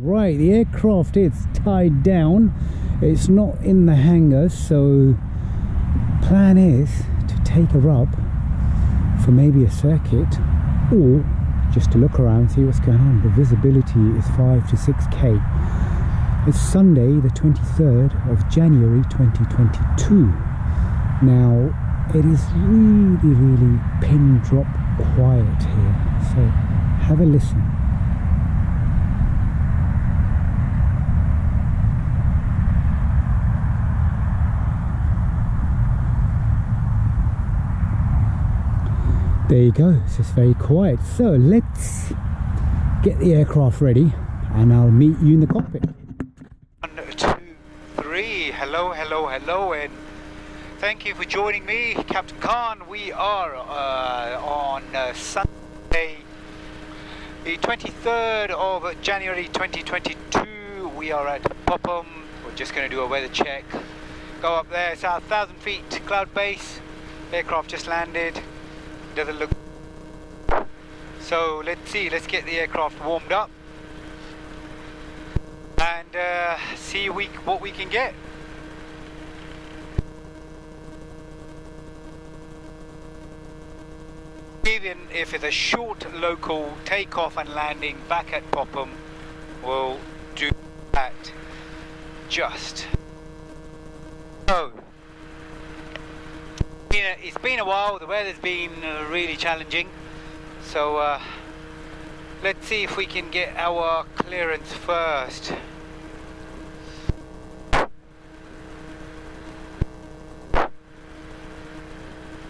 Right, the aircraft is tied down. It's not in the hangar, so plan is to take her up for maybe a circuit or just to look around, see what's going on. The visibility is 5 to 6k. It's Sunday the 23rd of January 2022. Now it is really pin drop quiet here, so have a listen. There you go, it's just very quiet. So let's get the aircraft ready and I'll meet you in the cockpit. 1, 2, 3, hello, and thank you for joining me, Captain Khan. We are on Sunday, the 23rd of January 2022. We are at Popham. We're just going to do a weather check. Go up there, it's our 1000 feet cloud base. Aircraft just landed. Doesn't look. So let's see, let's get the aircraft warmed up and see what we can get. Even if it's a short local takeoff and landing back at Popham, we'll do that just. So it's been a while, the weather's been really challenging, so let's see if we can get our clearance first.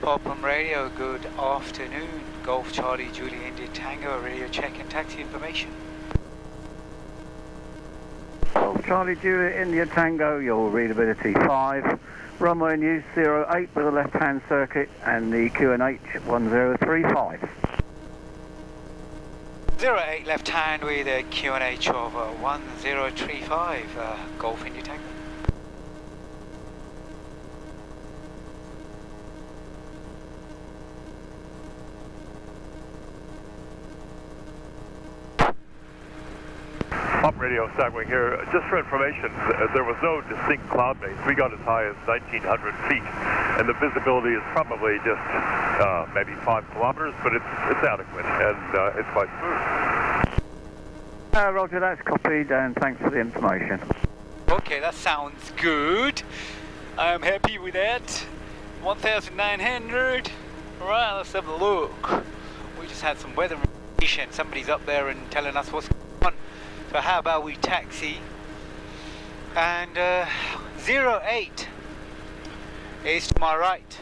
Popham radio, good afternoon. Golf Charlie Julie India Tango, radio check and taxi information. Golf Charlie Julie India Tango, your readability 5. Runway news 08 with a left-hand circuit and the QNH 1035. 08 left hand with a QNH of 1035, Golf India Tango. Up radio, Stagwing here. Just for information, there was no distinct cloud base. We got as high as 1,900 feet, and the visibility is probably just maybe 5 kilometers, but it's adequate, and it's quite smooth. Roger, that's copied, and thanks for the information. Okay, that sounds good. I'm happy with that. 1,900. Alright, let's have a look. We just had some weather information. Somebody's up there and telling us what's going on. So how about we taxi, and 08 is to my right.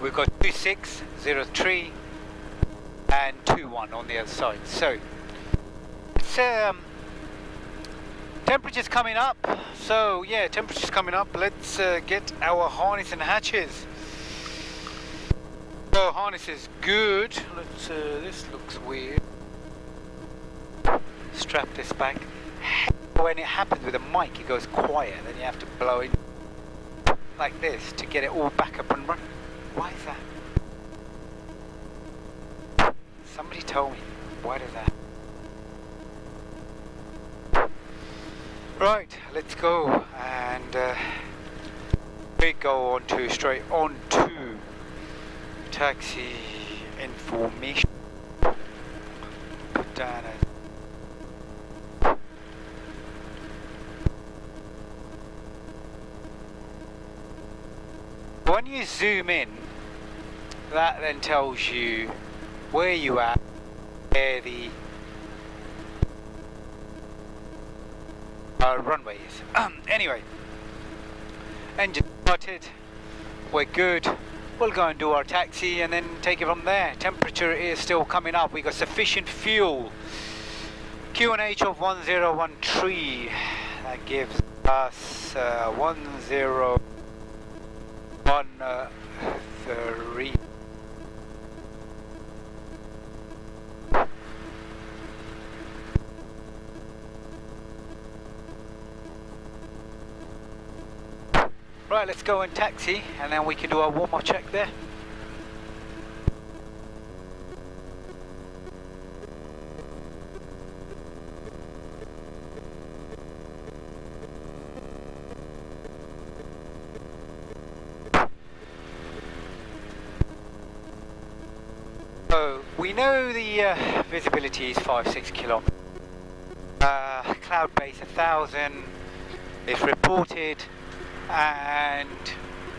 We've got 26, 03 and 21 on the other side. So it's temperature's coming up. So yeah, temperature's coming up. Let's get our harness and hatches. So harness is good. Let's this looks weird. Strap this back. When it happens with a mic, it goes quiet, then you have to blow it like this to get it all back up and running. Why is that? Somebody told me. Why does that? Right, let's go, and we go on to straight on to taxi information. Put down a when you zoom in, that then tells you where you are, where the runway is. Anyway, engine started, we're good. We'll go and do our taxi and then take it from there. Temperature is still coming up. We got sufficient fuel. QNH of 1013. That gives us 1013. Right, let's go and taxi, and then we can do our warm-up check there. So we know the visibility is 5-6 kilometers. Cloud base 1000 is reported, and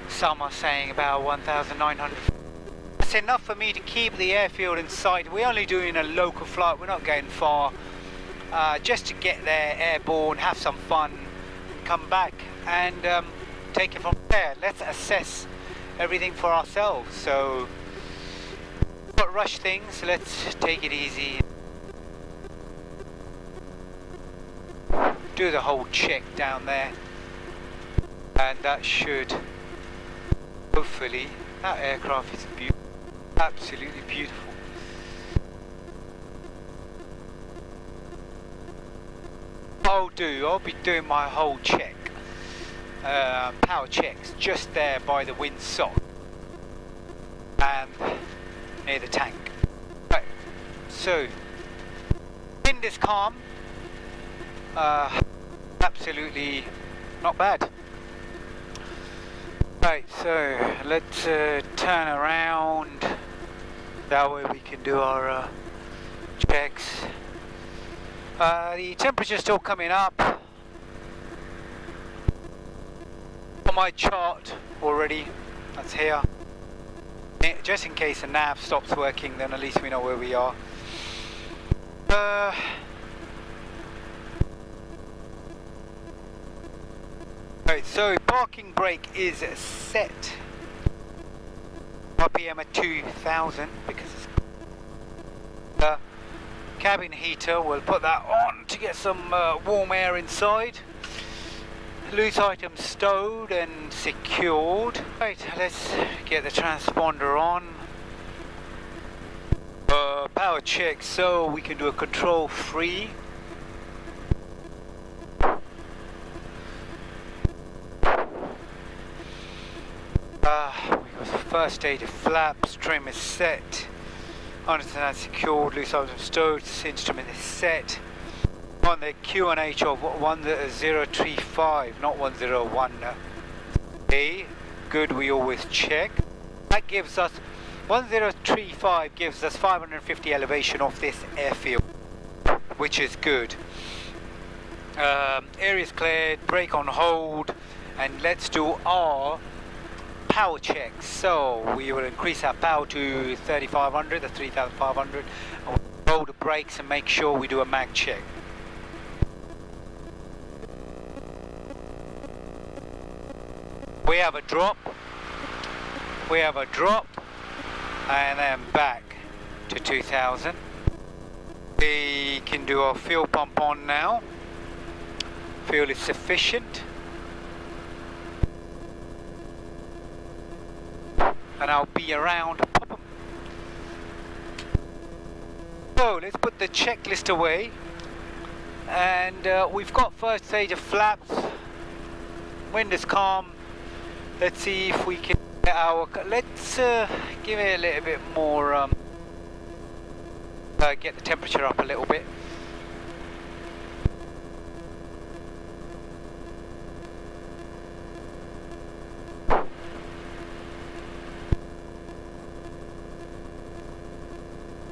some are saying about 1,900. That's enough for me to keep the airfield in sight. We're only doing a local flight, we're not going far. Just to get there airborne, have some fun, come back and take it from there. Let's assess everything for ourselves. So, not rush things, let's take it easy. Do the whole check down there, and that should, hopefully, that aircraft is beautiful, absolutely beautiful. I'll be doing my whole check, power checks, just there by the windsock and near the tank. Right, so wind is calm, absolutely not bad. Right, so let's turn around, that way we can do our checks. The temperature's still coming up on my chart already, that's here. Just in case the nav stops working, then at least we know where we are. Right, so parking brake is set. RPM at 2000 because it's cabin heater, we'll put that on to get some warm air inside. Loose items stowed and secured. Right, let's get the transponder on. Power check, so we can do a control free. We got first stage of flaps, trim is set. Understand secured, loose items stowed, instrument is set. On the QNH of 1035, not 101. Okay, good, we always check. That gives us, 1035 gives us 550 elevation off this airfield, which is good. Area's cleared, brake on hold, and let's do our power check. So we will increase our power to 3500, the 3500, and we'll roll the brakes and make sure we do a mag check. We have a drop, and then back to 2000. We can do our fuel pump on now. Fuel is sufficient. And I'll be around Popham. So let's put the checklist away, and we've got first stage of flaps, wind is calm. Let's see if we can get our, let's give it a little bit more, get the temperature up a little bit.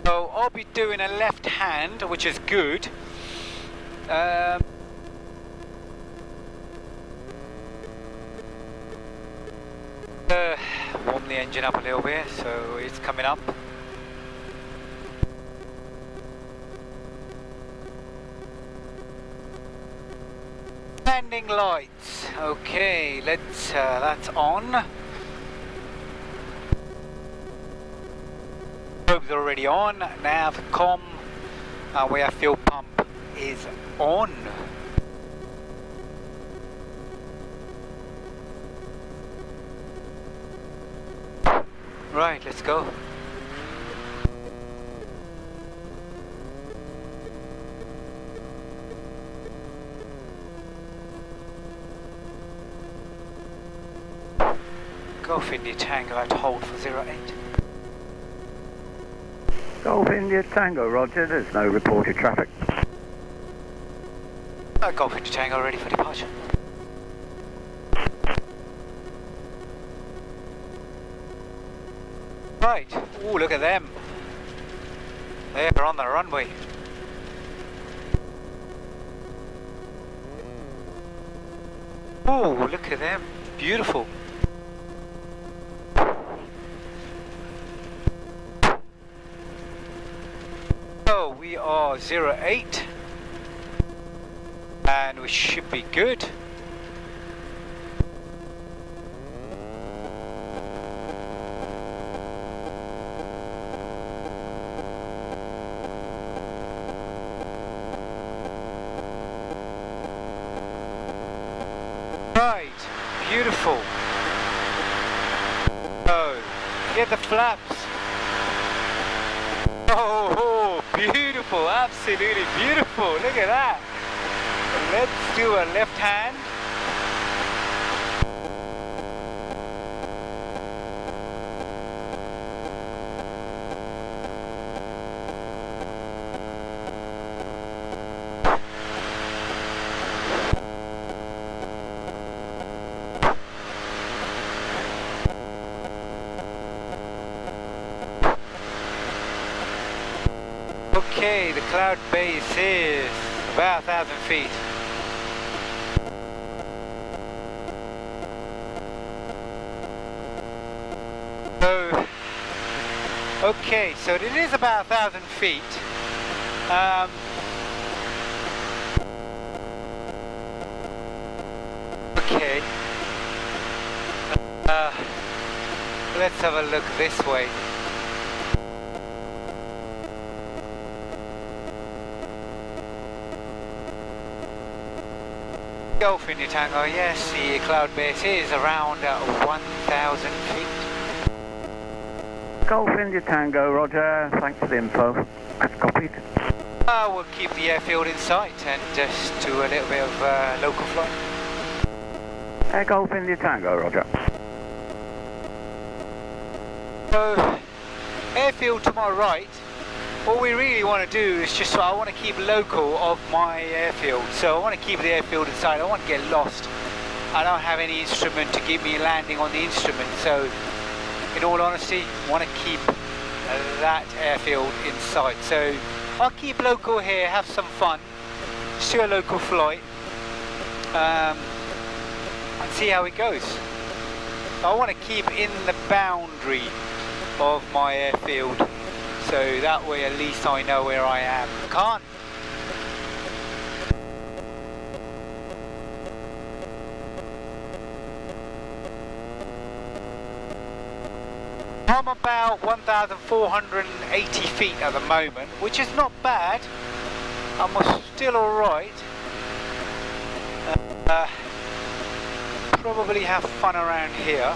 So I'll be doing a left hand, which is good. Warm the engine up a little bit, so it's coming up. Landing lights. Okay, let's. That's on. Probes are already on. Nav, com, where fuel pump is on. Right, let's go. Golf India Tango at hold for 08. Golf India Tango, roger, there's no reported traffic. Golf India Tango ready for departure. Right, oh look at them. They're on the runway. Oh, look at them. Beautiful. So we are 08 and we should be good. Right, beautiful. Oh, get the flaps. Oh, beautiful, absolutely beautiful. Look at that. Let's do a left hand. Okay, the cloud base is about 1,000 feet. So, okay, so it is about 1,000 feet. Okay. Let's have a look this way. Golf India Tango, yes, the cloud base is around 1,000 feet. Golf India Tango, roger. Thanks for the info. That's copied. We'll keep the airfield in sight and just do a little bit of local flight. Golf India Tango, roger. So, airfield to my right. What we really want to do is just, I want to keep local of my airfield. So I want to keep the airfield inside. I don't want to get lost. I don't have any instrument to give me a landing on the instrument. So in all honesty, I want to keep that airfield in sight. So I'll keep local here, have some fun, just do a local flight, and see how it goes. I want to keep in the boundary of my airfield. So that way at least I know where I am. Can't. I'm about 1,480 feet at the moment, which is not bad. I'm still alright. Probably have fun around here.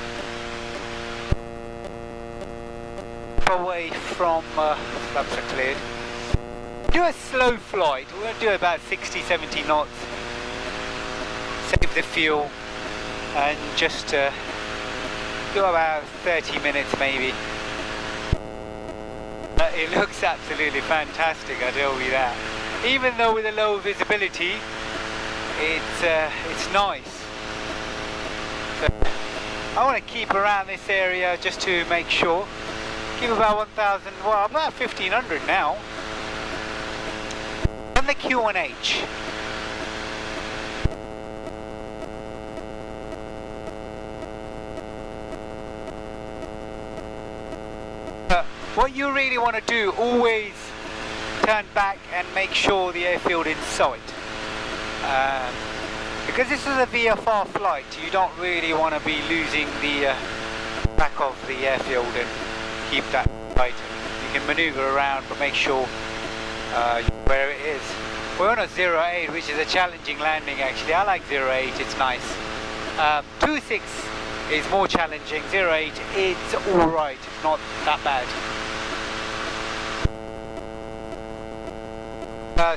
Away from flaps are cleared. Do a slow flight. We're going to do about 60-70 knots. Save the fuel and just do about 30 minutes maybe. It looks absolutely fantastic, I tell you that. Even though with a low visibility, it's nice. So I want to keep around this area just to make sure. Keep about 1,000, well, about 1,500 now. And the Q&H. What you really want to do, always turn back and make sure the airfield in sight. Because this is a VFR flight, you don't really want to be losing the back of the airfield and keep that tight. You can maneuver around but make sure where it is. We're on a 08, which is a challenging landing actually. I like 08, it's nice. 26 is more challenging. 08, it's alright, not that bad.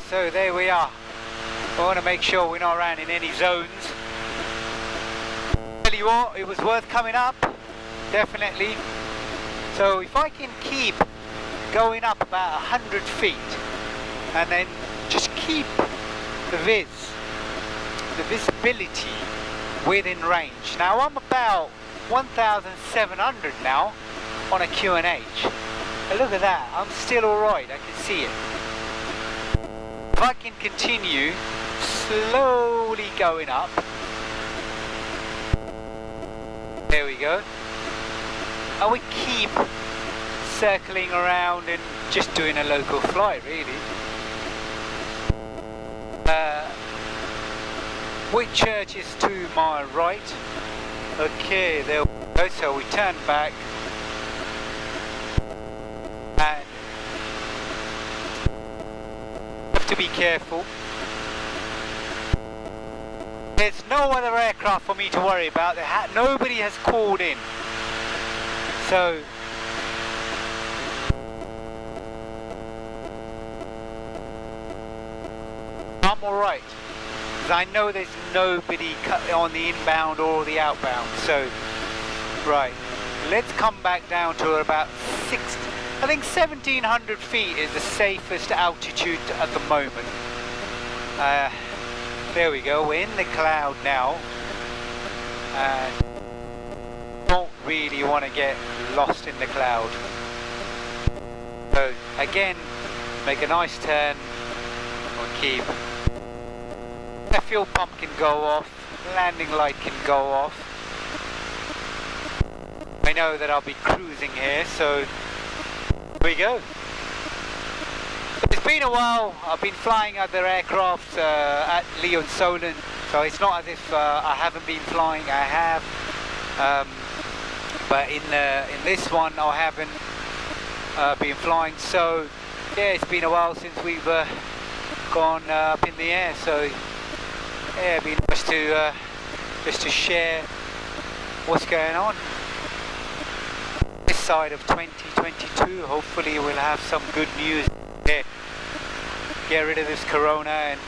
So there we are. I want to make sure we're not around in any zones. Tell you what, it was worth coming up, definitely. So if I can keep going up about 100 feet and then just keep the visibility within range. Now I'm about 1,700 now on a Q&H. And look at that, I'm still alright, I can see it. If I can continue slowly going up. There we go. And we keep circling around and just doing a local flight, really. Whitchurch is to my right. Okay, there we go. So we turn back and have to be careful. There's no other aircraft for me to worry about. Nobody has called in. So I'm alright, because I know there's nobody on the inbound or the outbound. So, right, let's come back down to about I think 1700 feet is the safest altitude at the moment. There we go, we're in the cloud now. Don't really want to get lost in the cloud. So again, make a nice turn. We'll keep. The fuel pump can go off, landing light can go off. I know that I'll be cruising here, so here we go. It's been a while. I've been flying other aircraft at Leo and Solent, so it's not as if I haven't been flying. I have, but in this one I haven't been flying. So yeah, it's been a while since we've gone up in the air. So yeah, it'd be nice to just to share what's going on this side of 2022. Hopefully we'll have some good news here. Get rid of this corona and,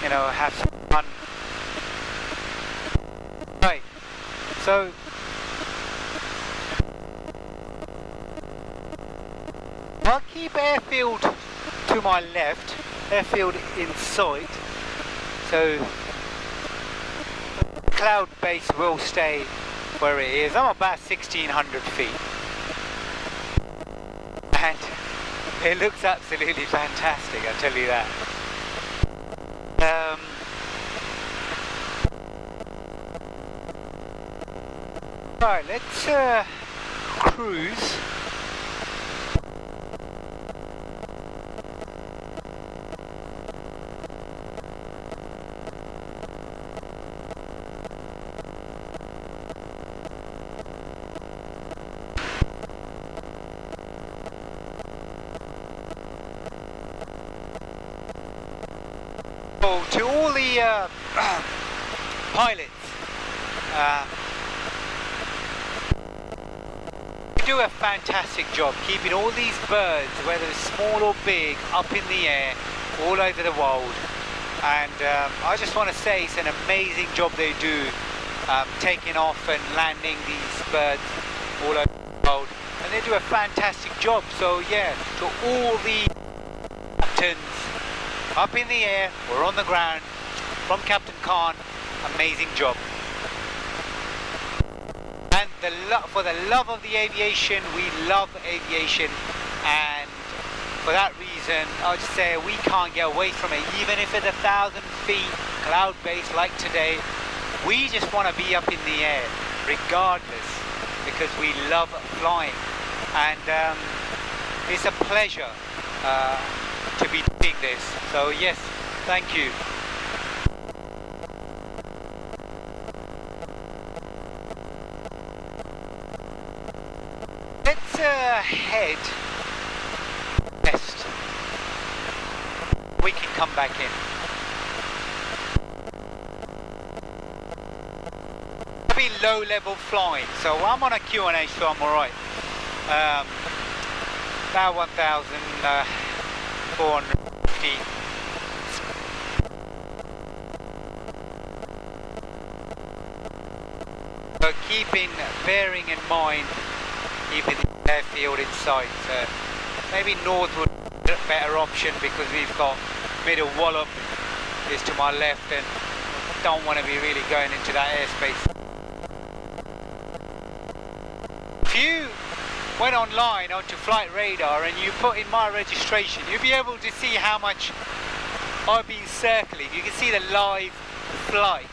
you know, have some fun. Right, so I'll keep airfield to my left, airfield in sight, so cloud base will stay where it is. I'm about 1600 feet and it looks absolutely fantastic, I tell you that. Right, let's cruise. To all the pilots, you do a fantastic job keeping all these birds, whether small or big, up in the air all over the world. And I just want to say it's an amazing job they do, taking off and landing these birds all over the world, and they do a fantastic job. So yeah, to all the captains up in the air or on the ground, from Captain Khan, amazing job. And for the love of the aviation, we love aviation, and for that reason, I'll just say we can't get away from it. Even if it's 1,000 feet cloud base like today, we just want to be up in the air, regardless, because we love flying, and it's a pleasure to be doing this. So yes, thank you. Let's head west. We can come back in. It'll be low level flying, so I'm on a Q&A, so I'm alright. About 1,450. So bearing in mind, keeping the airfield in sight. Maybe north would be a better option, because we've got Middle Wallop is to my left, and don't want to be really going into that airspace. Few went online onto Flight Radar and you put in my registration, you'll be able to see how much I've been circling. You can see the live flight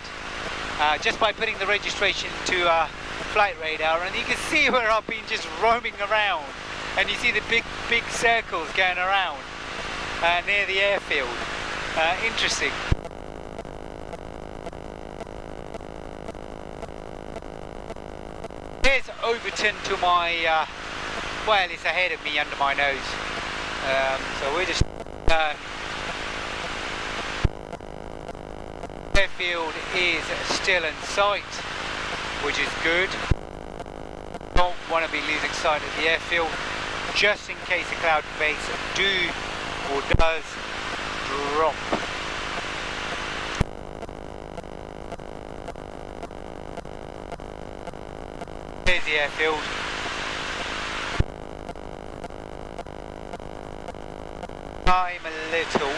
just by putting the registration to Flight Radar, and you can see where I've been just roaming around, and you see the big circles going around near the airfield. Interesting. Here's Overton to my well, it's ahead of me under my nose, so we're just airfield is still in sight, which is good. Don't want to be losing sight of the airfield just in case the cloud base does drop. There's the airfield. I'm a little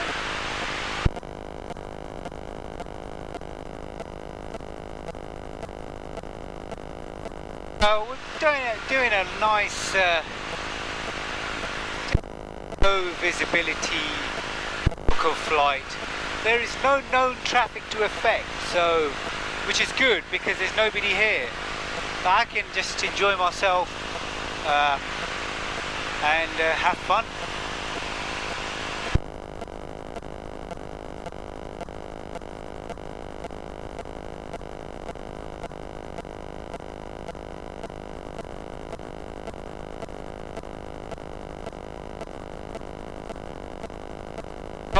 we're doing a nice low visibility local flight. There is no known traffic to affect, so which is good because there's nobody here. I can just enjoy myself and have fun.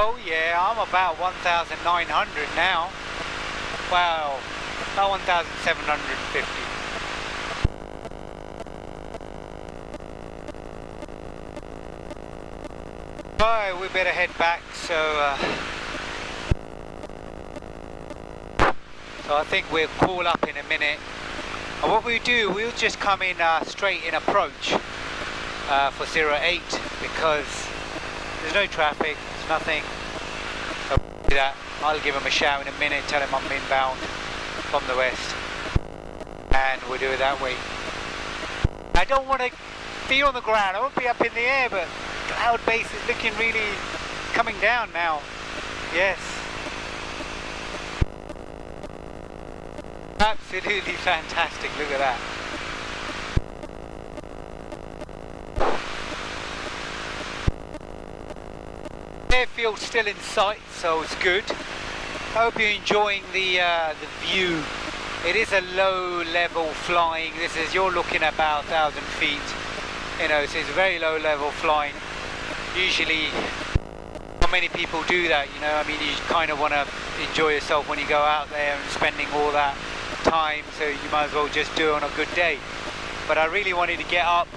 Oh yeah, I'm about 1,900 now. Wow, about 1,750. Right, we better head back, so I think we'll call up in a minute. And what we do, we'll just come in straight in approach for 08 because there's no traffic. Nothing. So do that. I'll give him a shout in a minute, tell him I'm inbound from the west, and we'll do it that way. I don't want to be on the ground, I won't be up in the air, but cloud base is looking really coming down now. Yes. Absolutely fantastic, look at that. Airfield still in sight, so it's good. I hope you're enjoying the view. It is a low level flying. This is, you're looking at about 1,000 feet. You know, so it's very low level flying. Usually, not many people do that. You know, I mean, you kind of want to enjoy yourself when you go out there and spending all that time. So you might as well just do it on a good day. But I really wanted to get up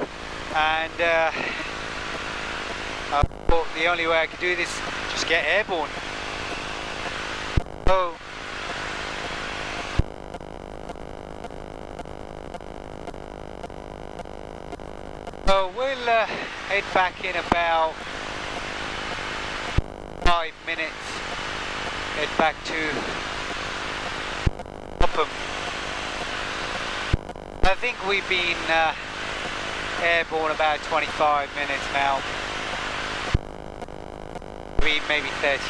and. The only way I could do this is just get airborne. So we'll head back in about 5 minutes. Head back to Popham. I think we've been airborne about 25 minutes now. Maybe 30.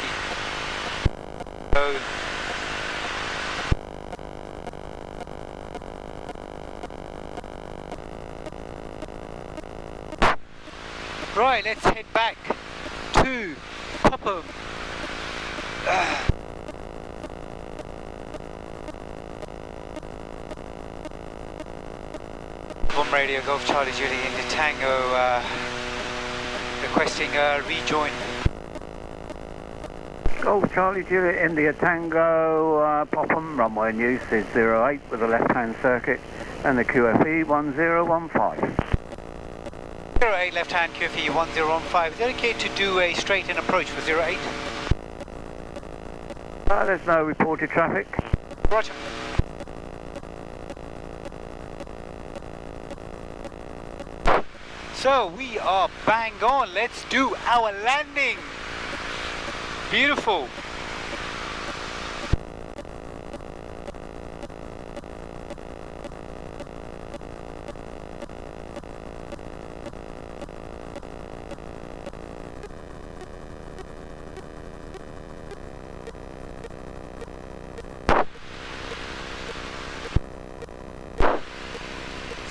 So right, let's head back to Popham. Popham Radio Golf Charlie Julie into Tango, requesting rejoin. Golf Charlie Juliet India Tango, Popham, runway news is 08 with a left-hand circuit and the QFE 1015. 08 left-hand QFE 1015. Is it okay to do a straight-in approach for 08? There's no reported traffic. Roger. So we are bang on. Let's do our landing. Beautiful.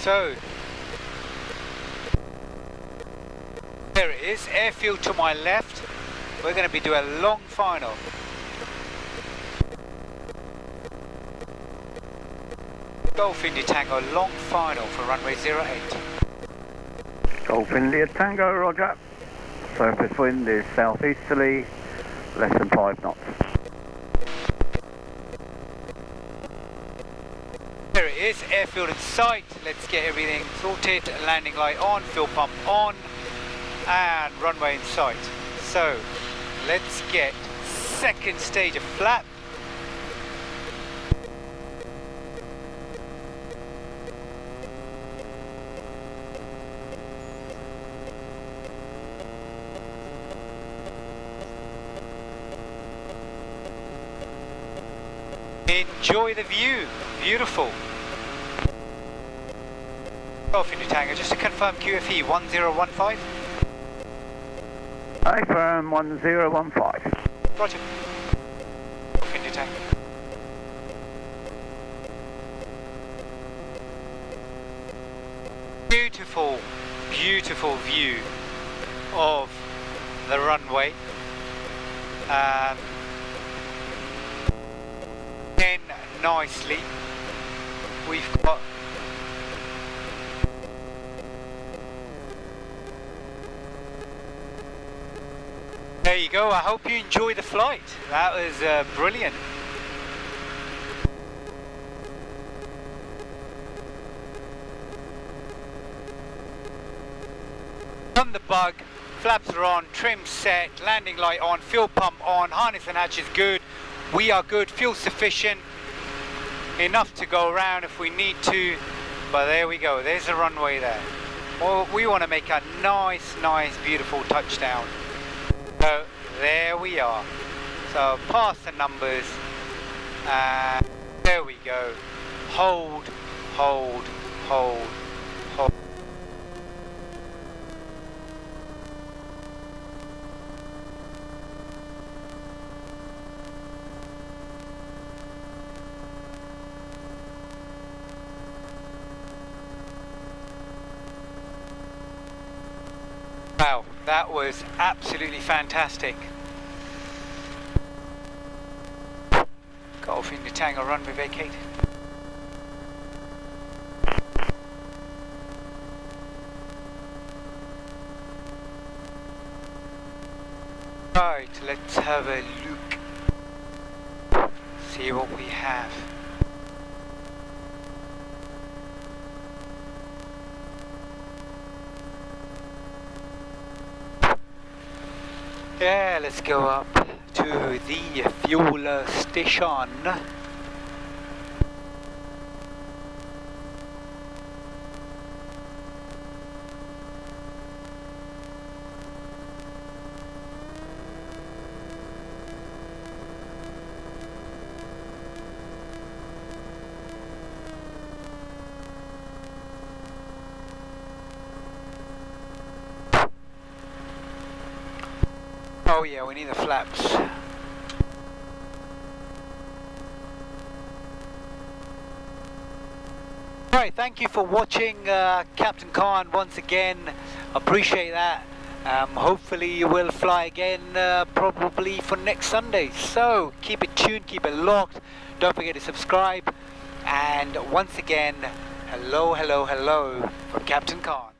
So there it is, airfield to my left. We're going to be doing a long final. Golf India Tango, long final for runway 08. Golf India Tango, roger. Surface wind is southeasterly, less than 5 knots. There it is, airfield in sight. Let's get everything sorted. Landing light on, fuel pump on, and runway in sight. So let's get second stage of flap. Enjoy the view, beautiful. Golf India Tango, just to confirm QFE 1015. I firm 1015. Roger. Golf India Tango. Beautiful, beautiful view of the runway. In nicely. We've got there you go. I hope you enjoyed the flight. That was brilliant. On the bug, flaps are on, trim set, landing light on, fuel pump on, harness and hatch is good. We are good, fuel sufficient, enough to go around if we need to, but there we go, there's the runway there. Well, we want to make a nice, beautiful touchdown. So there we are. So past the numbers, and there we go. Hold, hold, hold, hold. Wow, that was absolutely fantastic. Golf India Tango, runway vacated. Right, let's have a look. See what we have. Yeah, let's go up to the fuel station. Oh yeah, we need the flaps. Alright, thank you for watching Captain Khan once again. Appreciate that. Hopefully you will fly again probably for next Sunday. So keep it tuned, keep it locked. Don't forget to subscribe. And once again, hello from Captain Khan.